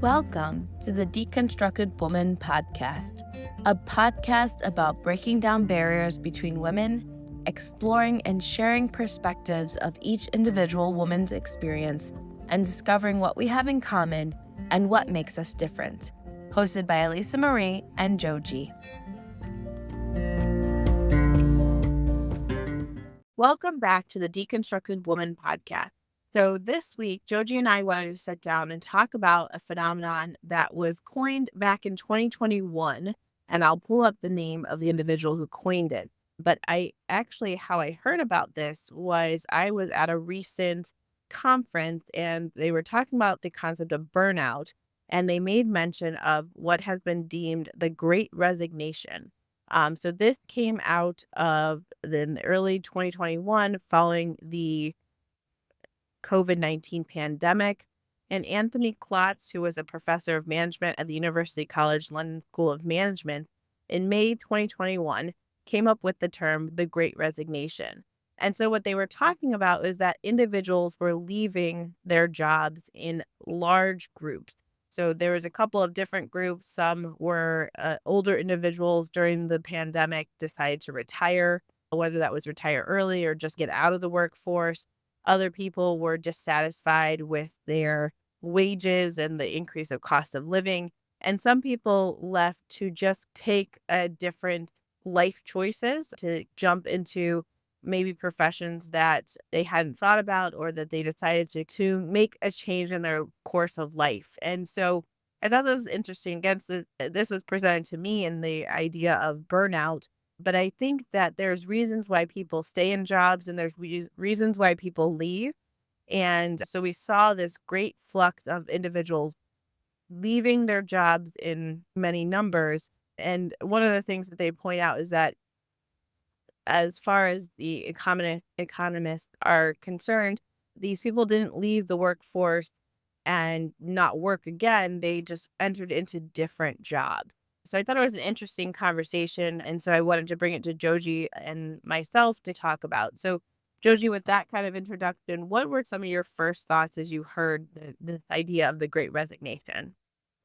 Welcome to the Deconstructed Woman podcast, a podcast about breaking down barriers between women, exploring and sharing perspectives of each individual woman's experience, and discovering what we have in common and what makes us different. Hosted by Elisa Marie and Joji. Welcome back to the Deconstructed Woman podcast. So this week, Joji and I wanted to sit down and talk about a phenomenon that was coined back in 2021, and I'll pull up the name of the individual who coined it. But how I heard about this was I was at a recent conference and they were talking about the concept of burnout, and they made mention of what has been deemed the Great Resignation. So this came out of the early 2021 following the COVID-19 pandemic. And Anthony Klotz, who was a professor of management at the University College London School of Management, in May 2021, came up with the term the Great Resignation. And so what they were talking about is that individuals were leaving their jobs in large groups. So there was a couple of different groups. Some were older individuals during the pandemic decided to retire, whether that was retire early or just get out of the workforce. Other people were dissatisfied with their wages and the increase of cost of living. And some people left to just take different life choices to jump into maybe professions that they hadn't thought about or that they decided to make a change in their course of life. And so I thought that was interesting. Again, this was presented to me in the idea of burnout. But I think that there's reasons why people stay in jobs and there's reasons why people leave. And so we saw this great flux of individuals leaving their jobs in many numbers. And one of the things that they point out is that as far as the economists are concerned, these people didn't leave the workforce and not work again. They just entered into different jobs. So I thought it was an interesting conversation. And so I wanted to bring it to Joji and myself to talk about. So Joji, with that kind of introduction, what were some of your first thoughts as you heard this idea of the Great Resignation?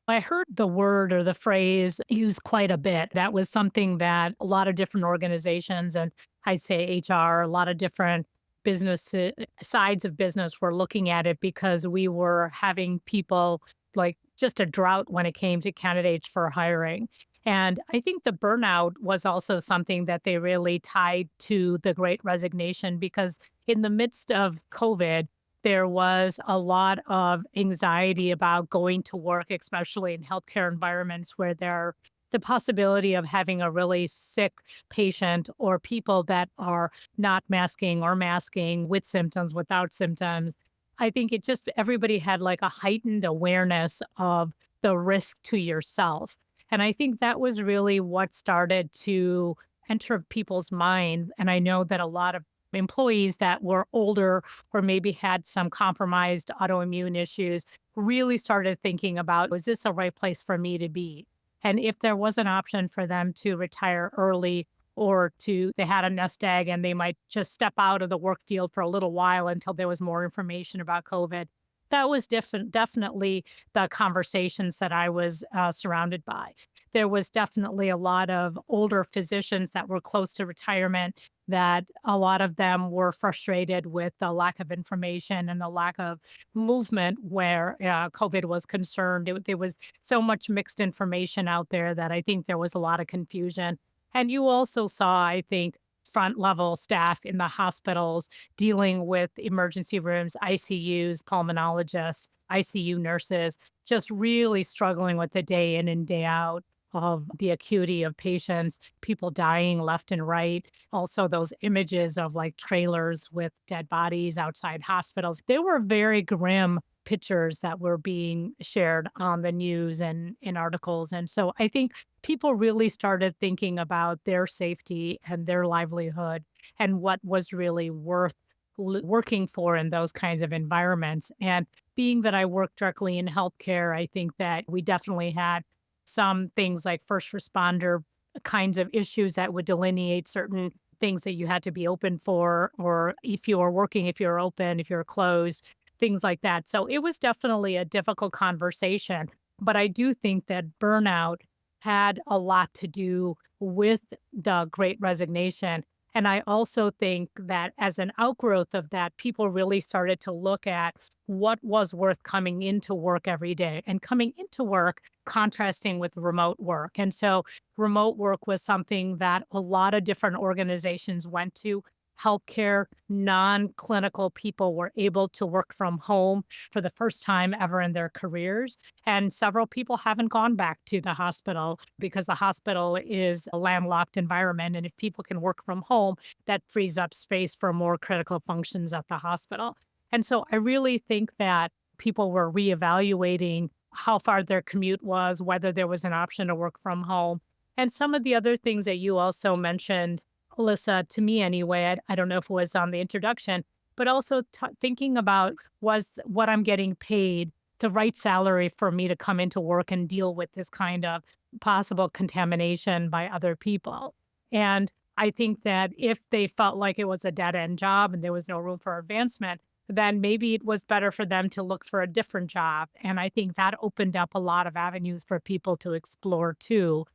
I heard the word or the phrase used quite a bit. That was something that a lot of different organizations, and I'd say HR, a lot of different business sides of business were looking at it because we were having people like just a drought when it came to candidates for hiring. And I think the burnout was also something that they really tied to the Great Resignation because in the midst of COVID, there was a lot of anxiety about going to work, especially in healthcare environments where the possibility of having a really sick patient or people that are not masking or masking with symptoms, without symptoms. I think everybody had like a heightened awareness of the risk to yourself. And I think that was really what started to enter people's mind. And I know that a lot of employees that were older or maybe had some compromised autoimmune issues really started thinking about, was this the right place for me to be? And if there was an option for them to retire early or they had a nest egg and they might just step out of the work field for a little while until there was more information about COVID. That was definitely the conversations that I was surrounded by. There was definitely a lot of older physicians that were close to retirement, that a lot of them were frustrated with the lack of information and the lack of movement where COVID was concerned. There was so much mixed information out there that I think there was a lot of confusion. And you also saw, I think, front level staff in the hospitals dealing with emergency rooms, ICUs, pulmonologists, ICU nurses, just really struggling with the day in and day out of the acuity of patients, people dying left and right. Also those images of like trailers with dead bodies outside hospitals. They were very grim pictures that were being shared on the news and in articles. And so I think people really started thinking about their safety and their livelihood and what was really worth working for in those kinds of environments. And being that I work directly in healthcare, I think that we definitely had some things like first responder kinds of issues that would delineate certain things that you had to be open for, or if you were working, if you're open, if you're closed, things like that. So it was definitely a difficult conversation. But I do think that burnout had a lot to do with the great resignation. And I also think that as an outgrowth of that, people really started to look at what was worth coming into work every day and coming into work contrasting with remote work. And so remote work was something that a lot of different organizations went to. Healthcare, non-clinical people were able to work from home for the first time ever in their careers. And several people haven't gone back to the hospital because the hospital is a landlocked environment. And if people can work from home, that frees up space for more critical functions at the hospital. And so I really think that people were reevaluating how far their commute was, whether there was an option to work from home. And some of the other things that you also mentioned, Alyssa, to me anyway, I don't know if it was on the introduction, but also thinking about, was what I'm getting paid the right salary for me to come into work and deal with this kind of possible contamination by other people? And I think that if they felt like it was a dead end job and there was no room for advancement, then maybe it was better for them to look for a different job. And I think that opened up a lot of avenues for people to explore too.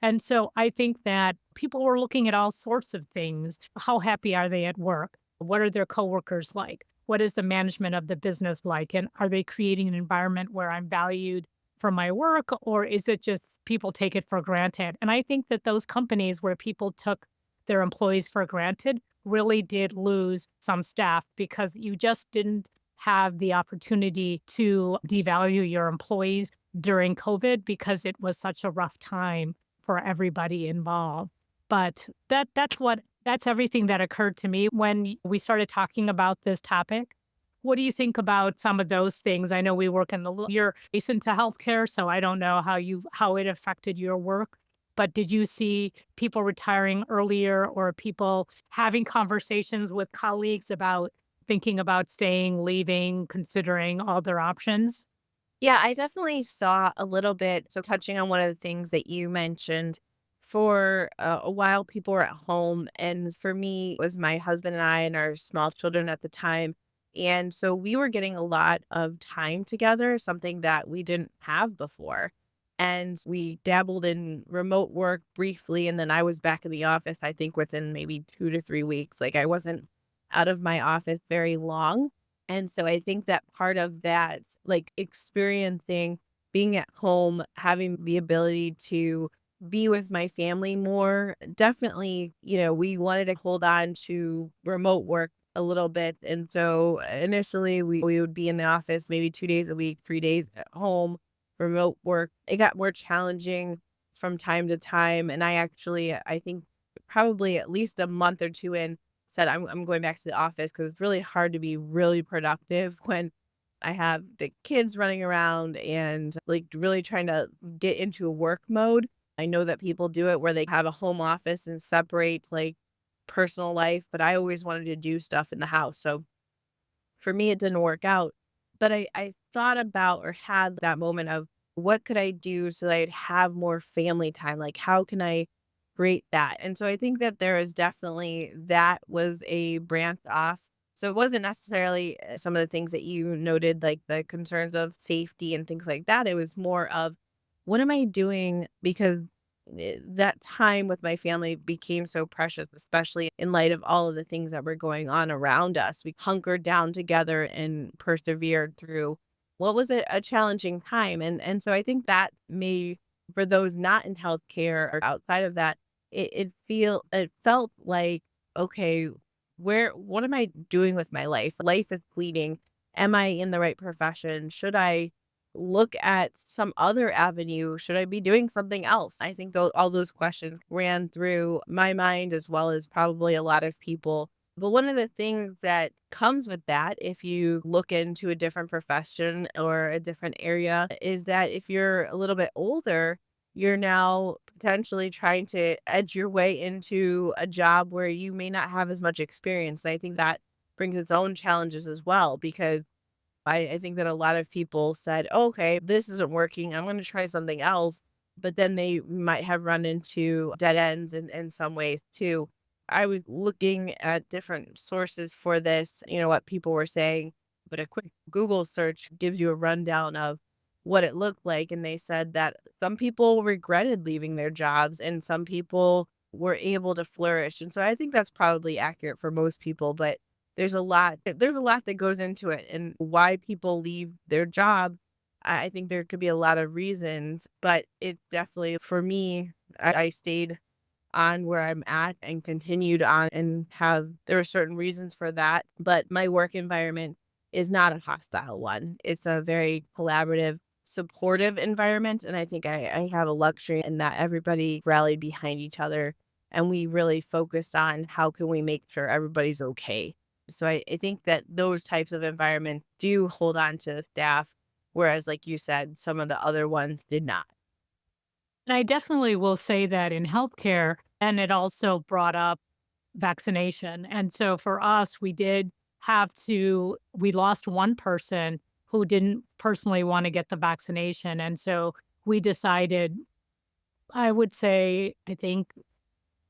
And so I think that people were looking at all sorts of things. How happy are they at work? What are their coworkers like? What is the management of the business like? And are they creating an environment where I'm valued for my work, or is it just people take it for granted? And I think that those companies where people took their employees for granted really did lose some staff because you just didn't have the opportunity to devalue your employees during COVID because it was such a rough time for everybody involved. But that's everything that occurred to me when we started talking about this topic. What do you think about some of those things? I know we work in you're adjacent to healthcare, so I don't know how it affected your work. But did you see people retiring earlier or people having conversations with colleagues about thinking about staying, leaving, considering all their options? Yeah, I definitely saw a little bit. So, touching on one of the things that you mentioned, for a while, people were at home. And for me, it was my husband and I and our small children at the time. And so we were getting a lot of time together, something that we didn't have before. And we dabbled in remote work briefly. And then I was back in the office, I think within maybe 2 to 3 weeks. Like I wasn't out of my office very long. And so I think that part of that, like experiencing being at home, having the ability to be with my family more, definitely, we wanted to hold on to remote work a little bit. And so initially we would be in the office maybe 2 days a week, 3 days at home, remote work. It got more challenging from time to time. And I think probably at least a month or two in, said, I'm going back to the office because it's really hard to be really productive when I have the kids running around and like really trying to get into a work mode. I know that people do it where they have a home office and separate like personal life, but I always wanted to do stuff in the house. So for me, it didn't work out. But I thought about or had that moment of what could I do so that I'd have more family time? Like, how can I create that? And so I think that there is definitely that was a branch off. So it wasn't necessarily some of the things that you noted, like the concerns of safety and things like that. It was more of what am I doing? Because that time with my family became so precious, especially in light of all of the things that were going on around us. We hunkered down together and persevered through what was a challenging time. And so I think that may, for those not in healthcare or outside of that, it felt like, okay, what am I doing with my life? Life is fleeting. Am I in the right profession? Should I look at some other avenue? Should I be doing something else? I think all those questions ran through my mind as well as probably a lot of people. But one of the things that comes with that, if you look into a different profession or a different area, is that if you're a little bit older, you're now potentially trying to edge your way into a job where you may not have as much experience. And I think that brings its own challenges as well, because I think that a lot of people said, "Oh, okay, this isn't working. I'm going to try something else." But then they might have run into dead ends in some ways too. I was looking at different sources for this, what people were saying, but a quick Google search gives you a rundown of what it looked like, and they said that some people regretted leaving their jobs and some people were able to flourish, and so I think that's probably accurate for most people, but there's a lot that goes into it and why people leave their job. I think there could be a lot of reasons, but it definitely for me, I stayed on where I'm at and continued on and have there are certain reasons for that, but my work environment is not a hostile one. It's a very collaborative, supportive environment, and I think I have a luxury in that everybody rallied behind each other, and we really focused on how can we make sure everybody's okay. So I think that those types of environments do hold on to the staff, whereas, like you said, some of the other ones did not. And I definitely will say that in healthcare, and it also brought up vaccination. And so for us, we lost one person who didn't personally want to get the vaccination. And so we decided, I would say, I think, I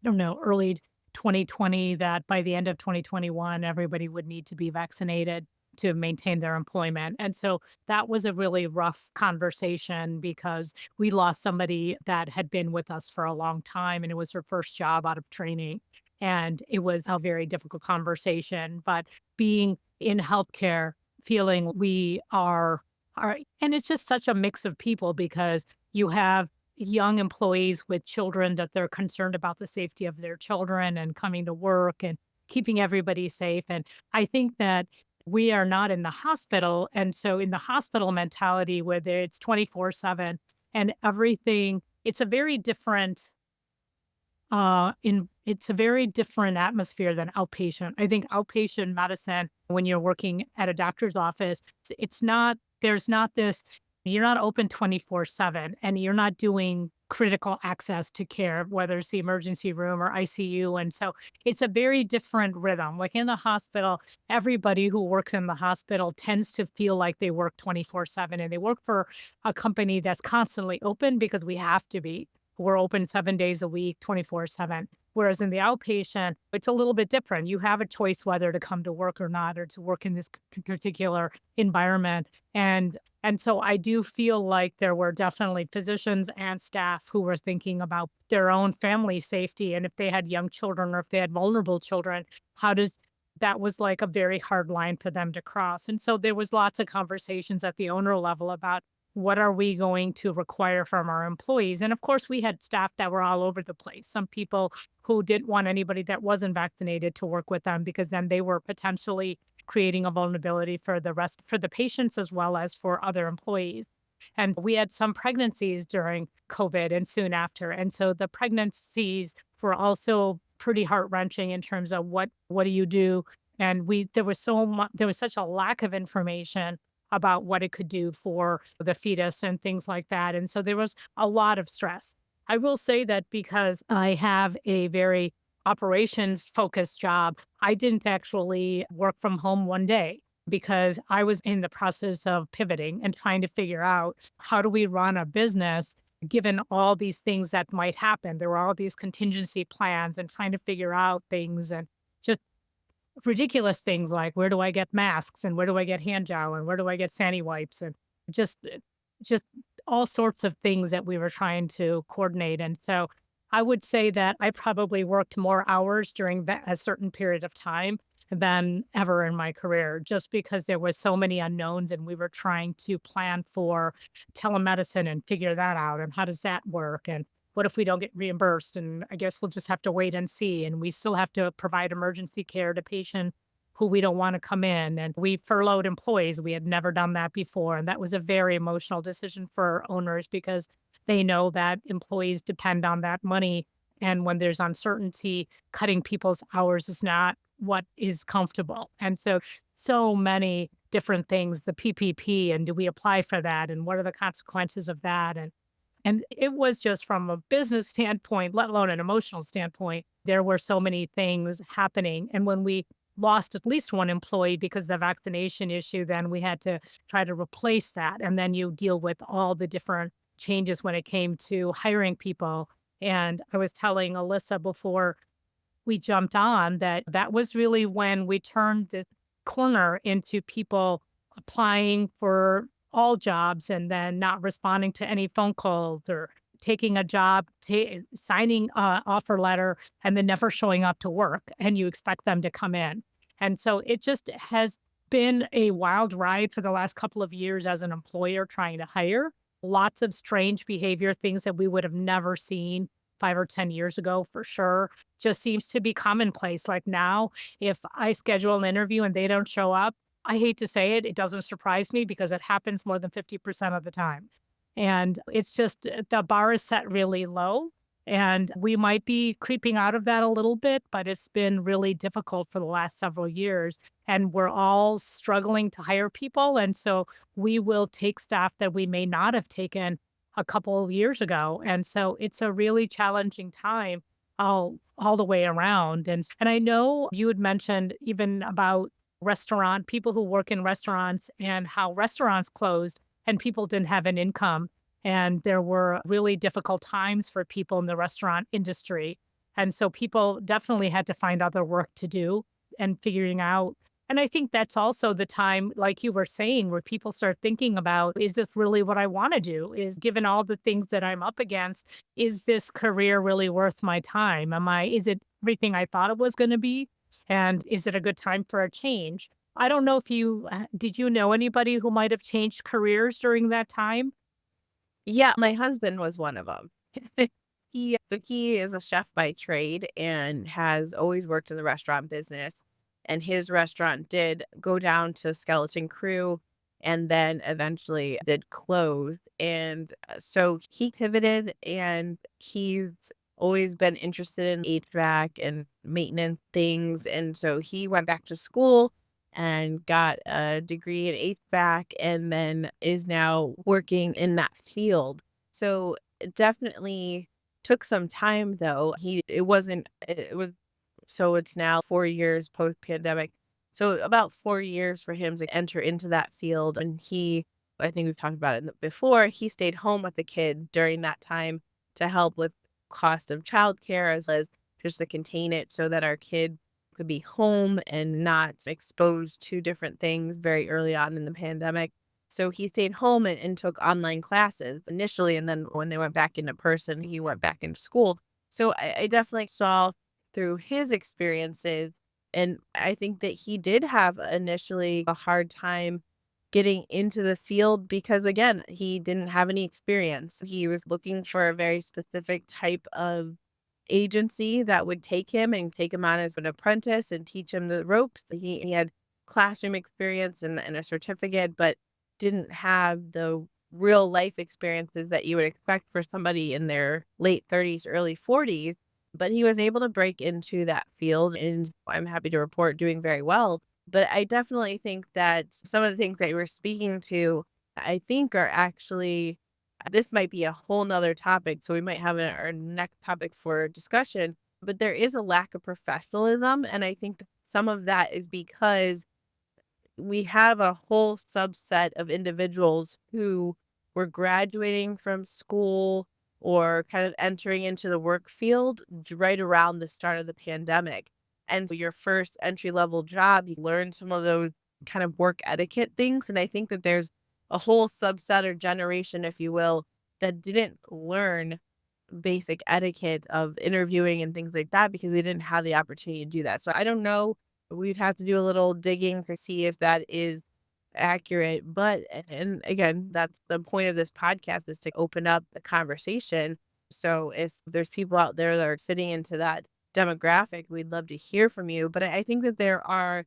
don't know, early 2020, that by the end of 2021, everybody would need to be vaccinated to maintain their employment. And so that was a really rough conversation because we lost somebody that had been with us for a long time and it was her first job out of training. And it was a very difficult conversation. But being in healthcare, feeling are, and it's just such a mix of people because you have young employees with children that they're concerned about the safety of their children and coming to work and keeping everybody safe. And I think that we are not in the hospital. And so in the hospital mentality where it's 24/7 and everything, it's a very different atmosphere than outpatient. I think outpatient medicine, when you're working at a doctor's office, it's not, there's not this, you're not open 24/7 and you're not doing critical access to care, whether it's the emergency room or ICU. And so it's a very different rhythm. Like in the hospital, everybody who works in the hospital tends to feel like they work 24/7 and they work for a company that's constantly open because we have to be. We're open 7 days a week, 24/7. Whereas in the outpatient, it's a little bit different. You have a choice whether to come to work or not, or to work in this particular environment. And so I do feel like there were definitely physicians and staff who were thinking about their own family safety. And if they had young children or if they had vulnerable children, how does that was like a very hard line for them to cross. And so there was lots of conversations at the owner level about what are we going to require from our employees? And of course, we had staff that were all over the place. Some people who didn't want anybody that wasn't vaccinated to work with them because then they were potentially creating a vulnerability for the patients as well as for other employees. And we had some pregnancies during COVID and soon after. And so the pregnancies were also pretty heart-wrenching in terms of what do you do? And there was such a lack of information about what it could do for the fetus and things like that. And so there was a lot of stress. I will say that because I have a very operations focused job, I didn't actually work from home one day because I was in the process of pivoting and trying to figure out how do we run a business given all these things that might happen. There were all these contingency plans and trying to figure out things and just ridiculous things like where do I get masks and where do I get hand gel and where do I get sandy wipes and just just all sorts of things that we were trying to coordinate. And so I would say that I probably worked more hours during a certain period of time than ever in my career, just because there was so many unknowns and we were trying to plan for telemedicine and figure that out and how does that work and what if we don't get reimbursed? And I guess we'll just have to wait and see. And we still have to provide emergency care to patients who we don't want to come in. And we furloughed employees. We had never done that before. And that was a very emotional decision for owners because they know that employees depend on that money. And when there's uncertainty, cutting people's hours is not what is comfortable. And so, so many different things, the PPP, and do we apply for that? And what are the consequences of that? And it was just from a business standpoint, let alone an emotional standpoint, there were so many things happening. And when we lost at least one employee because of the vaccination issue, then we had to try to replace that. And then you deal with all the different changes when it came to hiring people. And I was telling Alyssa before we jumped on that that was really when we turned the corner into people applying for all jobs and then not responding to any phone calls or taking a job, signing a offer letter and then never showing up to work and you expect them to come in. And so it just has been a wild ride for the last couple of years as an employer trying to hire. Lots of strange behavior, things that we would have never seen 5 or 10 years ago for sure, just seems to be commonplace. Like now, if I schedule an interview and they don't show up, I hate to say it, it doesn't surprise me because it happens more than 50% of the time. And it's just the bar is set really low. And we might be creeping out of that a little bit, but it's been really difficult for the last several years. And we're all struggling to hire people. And so we will take staff that we may not have taken a couple of years ago. And so it's a really challenging time all the way around. And I know you had mentioned even about restaurant people who work in restaurants and how restaurants closed and people didn't have an income. And there were really difficult times for people in the restaurant industry. And so people definitely had to find other work to do and figuring out. And I think that's also the time, like you were saying, where people start thinking about, is this really what I want to do? Is given all the things that I'm up against, is this career really worth my time? Is it everything I thought it was going to be? And is it a good time for a change? I don't know if did you know anybody who might have changed careers during that time? Yeah, my husband was one of them. He is a chef by trade and has always worked in the restaurant business, and his restaurant did go down to skeleton crew and then eventually did close, and, so he pivoted, and he's always been interested in HVAC and maintenance things, and so he went back to school and got a degree in HVAC and then is now working in that field. So it definitely took some time though. It wasn't it was so it's now 4 years post pandemic. So about 4 years for him to enter into that field, and I think we've talked about it before, he stayed home with the kid during that time to help with cost of childcare as well as just to contain it so that our kid could be home and not exposed to different things very early on in the pandemic. So he stayed home and took online classes initially. And then when they went back into person, he went back into school. So I definitely saw through his experiences. And I think that he did have initially a hard time getting into the field because, again, he didn't have any experience. He was looking for a very specific type of agency that would take him on as an apprentice and teach him the ropes. He had classroom experience and a certificate, but didn't have the real life experiences that you would expect for somebody in their late 30s, early 40s. But he was able to break into that field, and I'm happy to report doing very well. But I definitely think that some of the things that you were speaking to, I think are actually this might be a whole nother topic, so we might have our next topic for discussion, but there is a lack of professionalism, and I think that some of that is because we have a whole subset of individuals who were graduating from school or kind of entering into the work field right around the start of the pandemic. And so your first entry level job, you learn some of those kind of work etiquette things. And I think that there's a whole subset or generation, if you will, that didn't learn basic etiquette of interviewing and things like that because they didn't have the opportunity to do that. So I don't know. We'd have to do a little digging to see if that is accurate. But, and again, that's the point of this podcast is to open up the conversation. So if there's people out there that are fitting into that demographic, we'd love to hear from you. But I think that there are,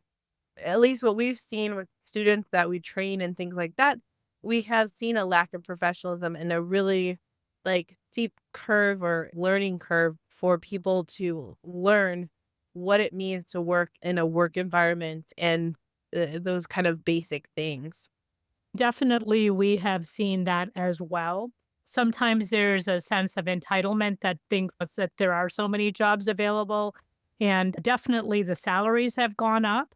at least what we've seen with students that we train and things like that, we have seen a lack of professionalism and a really like steep curve or learning curve for people to learn what it means to work in a work environment and those kind of basic things. Definitely, we have seen that as well. Sometimes there's a sense of entitlement that thinks that there are so many jobs available, and definitely the salaries have gone up.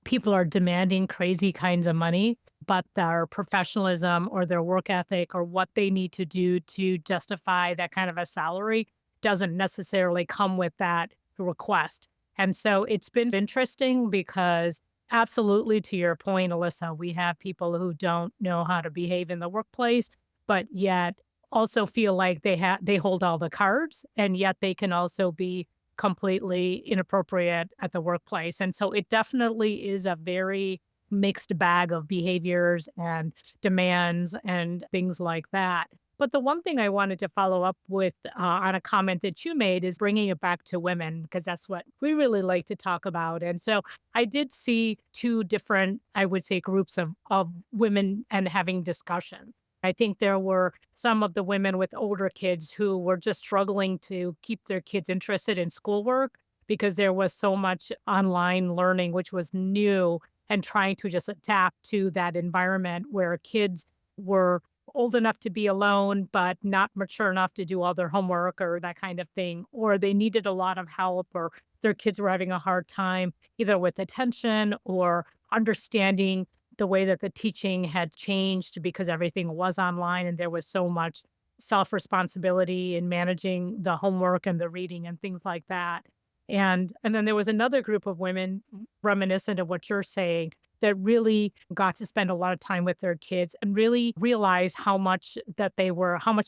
People are demanding crazy kinds of money, but their professionalism or their work ethic or what they need to do to justify that kind of a salary doesn't necessarily come with that request. And so it's been interesting because Absolutely, to your point, Alyssa, we have people who don't know how to behave in the workplace, but yet also feel like they hold all the cards, and yet they can also be completely inappropriate at the workplace. And so it definitely is a very mixed bag of behaviors and demands and things like that. But the one thing I wanted to follow up with on a comment that you made is bringing it back to women, because that's what we really like to talk about. And so I did see 2 different, I would say, groups of women and having discussion. I think there were some of the women with older kids who were just struggling to keep their kids interested in schoolwork because there was so much online learning, which was new, and trying to just adapt to that environment where kids were old enough to be alone, but not mature enough to do all their homework or that kind of thing, or they needed a lot of help, or their kids were having a hard time either with attention or understanding the way that the teaching had changed because everything was online and there was so much self responsibility in managing the homework and the reading and things like that. And then there was another group of women reminiscent of what you're saying that really got to spend a lot of time with their kids and really realize how much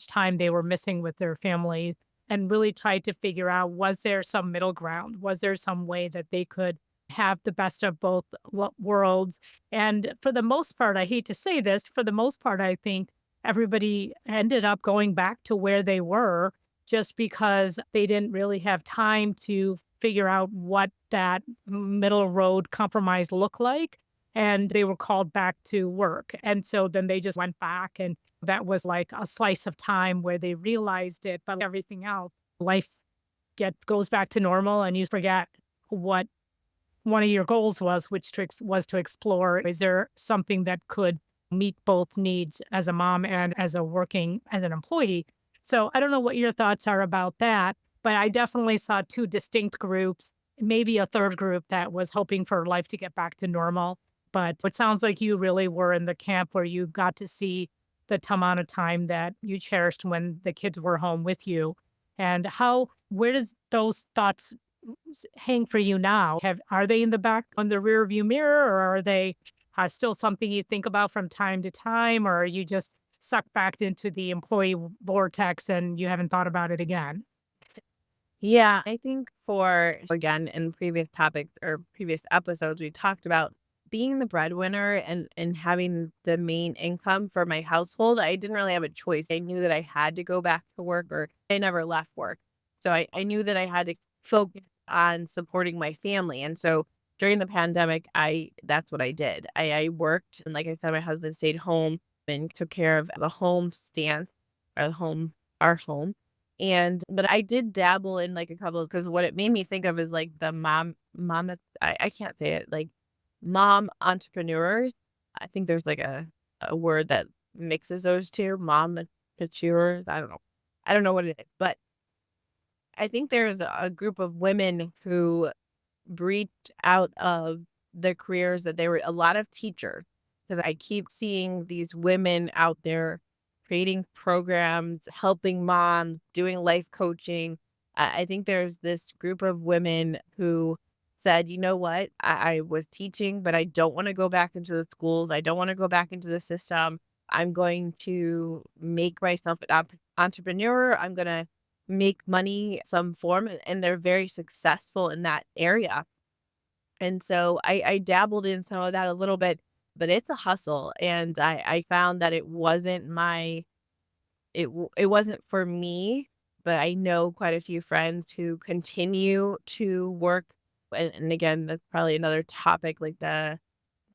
time they were missing with their family, and really tried to figure out, was there some middle ground? Was there some way that they could have the best of both worlds? And for the most part, I hate to say this, for the most part, I think everybody ended up going back to where they were just because they didn't really have time to figure out what that middle road compromise looked like. And they were called back to work. And so then they just went back, and that was like a slice of time where they realized it. But everything else, life goes back to normal, and you forget what one of your goals was, which was to explore, is there something that could meet both needs as a mom and as an employee? So I don't know what your thoughts are about that, but I definitely saw 2 distinct groups, maybe a third group that was hoping for life to get back to normal. But it sounds like you really were in the camp where you got to see the amount of time that you cherished when the kids were home with you. And where does those thoughts hang for you now? Are they in the back on the rear view mirror, or are they still something you think about from time to time, or are you just sucked back into the employee vortex and you haven't thought about it again? Yeah, I think for again in previous topics or previous episodes we talked about being the breadwinner and having the main income for my household. I didn't really have a choice. I knew that I had to go back to work, or I never left work. So I knew that I had to focus on supporting my family. And so during the pandemic, I that's what I did. I worked, and like I said, my husband stayed home and took care of the home stance, or the home our home. And but I did dabble in like a couple, because what it made me think of is like the mama I can't say it, like mom entrepreneurs. I think there's like a word that mixes those 2, mom entrepreneurs. I don't know. I don't know what it is, but I think there's a group of women who breached out of the careers that they were a lot of teachers. So I keep seeing these women out there creating programs, helping moms, doing life coaching. I think there's this group of women who said, you know what, I was teaching, but I don't want to go back into the schools. I don't want to go back into the system. I'm going to make myself an entrepreneur. I'm going to make money some form, and they're very successful in that area. And so I dabbled in some of that a little bit, but it's a hustle. And I found that it wasn't for me, but I know quite a few friends who continue to work. And again, that's probably another topic, like the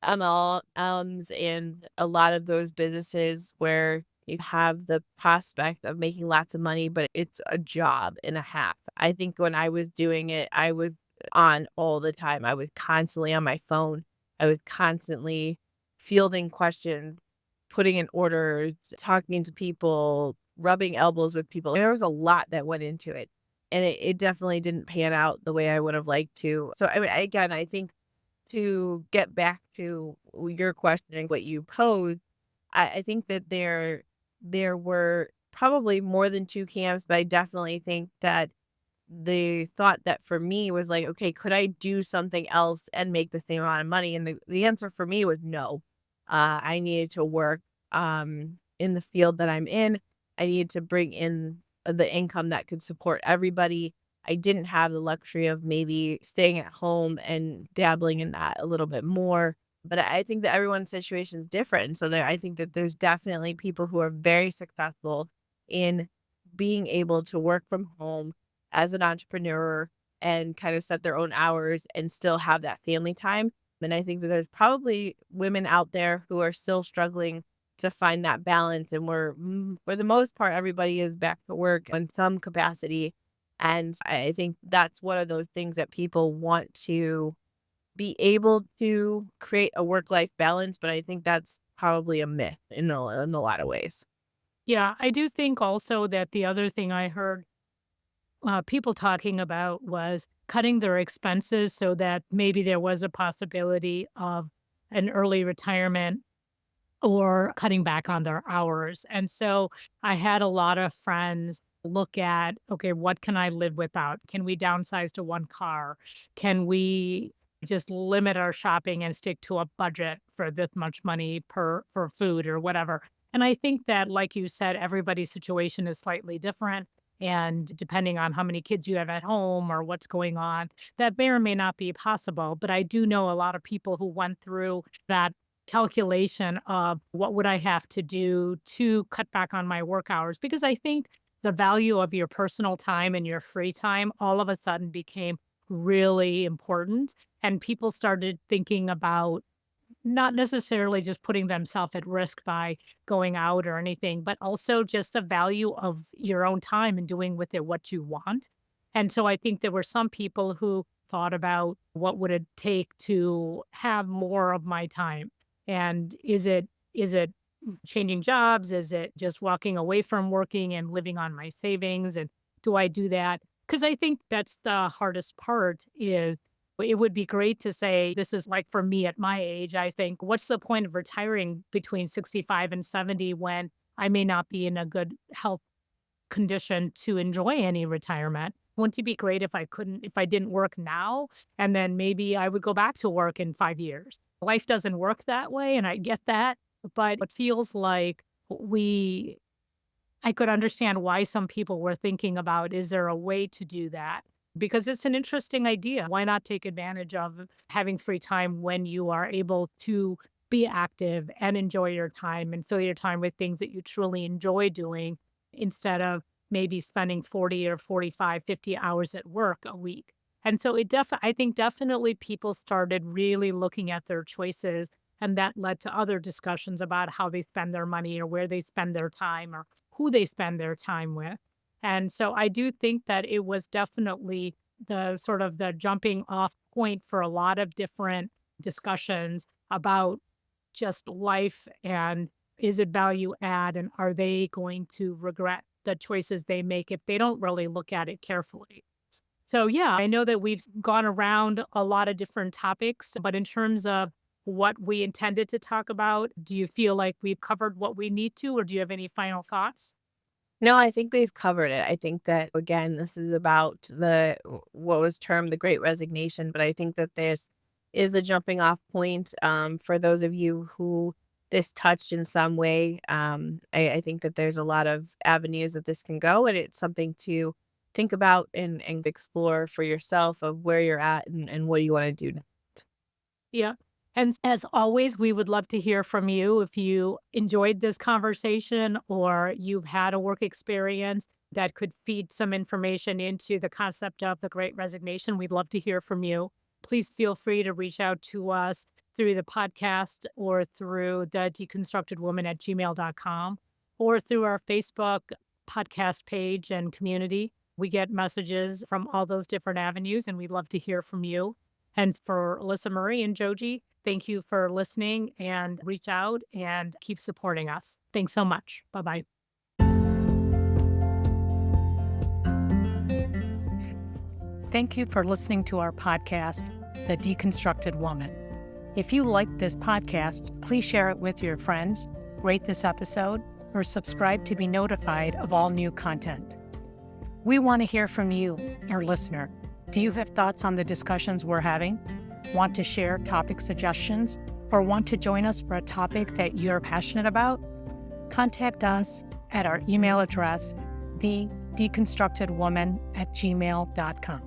MLMs and a lot of those businesses where you have the prospect of making lots of money, but it's a job and a half. I think when I was doing it, I was on all the time. I was constantly on my phone. I was constantly fielding questions, putting in orders, talking to people, rubbing elbows with people. There was a lot that went into it. And it definitely didn't pan out the way I would have liked to. So I mean, again, I think to get back to your question and what you posed, I think that there were probably more than 2 camps, but I definitely think that the thought that for me was like, okay, could I do something else and make the same amount of money? And the answer for me was no. I needed to work in the field that I'm in. I needed to bring in the income that could support everybody. I didn't have the luxury of maybe staying at home and dabbling in that a little bit more. But I think that everyone's situation is different. So I think that there's definitely people who are very successful in being able to work from home as an entrepreneur and kind of set their own hours and still have that family time. And I think that there's probably women out there who are still struggling to find that balance. And for the most part, everybody is back to work in some capacity. And I think that's one of those things that people want to be able to create a work-life balance, but I think that's probably a myth in a lot of ways. Yeah, I do think also that the other thing I heard people talking about was cutting their expenses so that maybe there was a possibility of an early retirement or cutting back on their hours. And so I had a lot of friends look at, okay, what can I live without? Can we downsize to one car? Can we just limit our shopping and stick to a budget for this much money per for food or whatever? And I think that, like you said, everybody's situation is slightly different. And depending on how many kids you have at home or what's going on, that may or may not be possible. But I do know a lot of people who went through that calculation of what would I have to do to cut back on my work hours, because I think the value of your personal time and your free time all of a sudden became really important, and people started thinking about not necessarily just putting themselves at risk by going out or anything, but also just the value of your own time and doing with it what you want. And so I think there were some people who thought about what would it take to have more of my time. And is it changing jobs? Is it just walking away from working and living on my savings? And do I do that? Because I think that's the hardest part is it would be great to say, this is like for me at my age, I think, what's the point of retiring between 65 and 70 when I may not be in a good health condition to enjoy any retirement? Wouldn't it be great if I didn't work now and then maybe I would go back to work in 5 years? Life doesn't work that way, and I get that, but it feels like we I could understand why some people were thinking about, is there a way to do that? Because it's an interesting idea. Why not take advantage of having free time when you are able to be active and enjoy your time and fill your time with things that you truly enjoy doing instead of maybe spending 40 or 45, 50 hours at work a week. And so I think definitely people started really looking at their choices, and that led to other discussions about how they spend their money or where they spend their time or who they spend their time with. And so I do think that it was definitely the sort of the jumping off point for a lot of different discussions about just life and is it value add and are they going to regret the choices they make if they don't really look at it carefully. So yeah, I know that we've gone around a lot of different topics, but in terms of what we intended to talk about, do you feel like we've covered what we need to, or do you have any final thoughts? No, I think we've covered it. I think that again, this is about what was termed the Great Resignation, but I think that this is a jumping off point for those of you who this touched in some way. I think that there's a lot of avenues that this can go, and it's something to think about and explore for yourself of where you're at and what do you want to do next. Yeah. And as always, we would love to hear from you if you enjoyed this conversation or you've had a work experience that could feed some information into the concept of the Great Resignation. We'd love to hear from you. Please feel free to reach out to us through the podcast or through the deconstructedwoman@gmail.com or through our Facebook podcast page and community. We get messages from all those different avenues, and we'd love to hear from you. And for Alyssa Murray and Joji, thank you for listening and reach out and keep supporting us. Thanks so much. Bye bye. Thank you for listening to our podcast, The Deconstructed Woman. If you liked this podcast, please share it with your friends, rate this episode, or subscribe to be notified of all new content. We want to hear from you, our listener. Do you have thoughts on the discussions we're having? Want to share topic suggestions? Or want to join us for a topic that you're passionate about? Contact us at our email address, thedeconstructedwoman@gmail.com.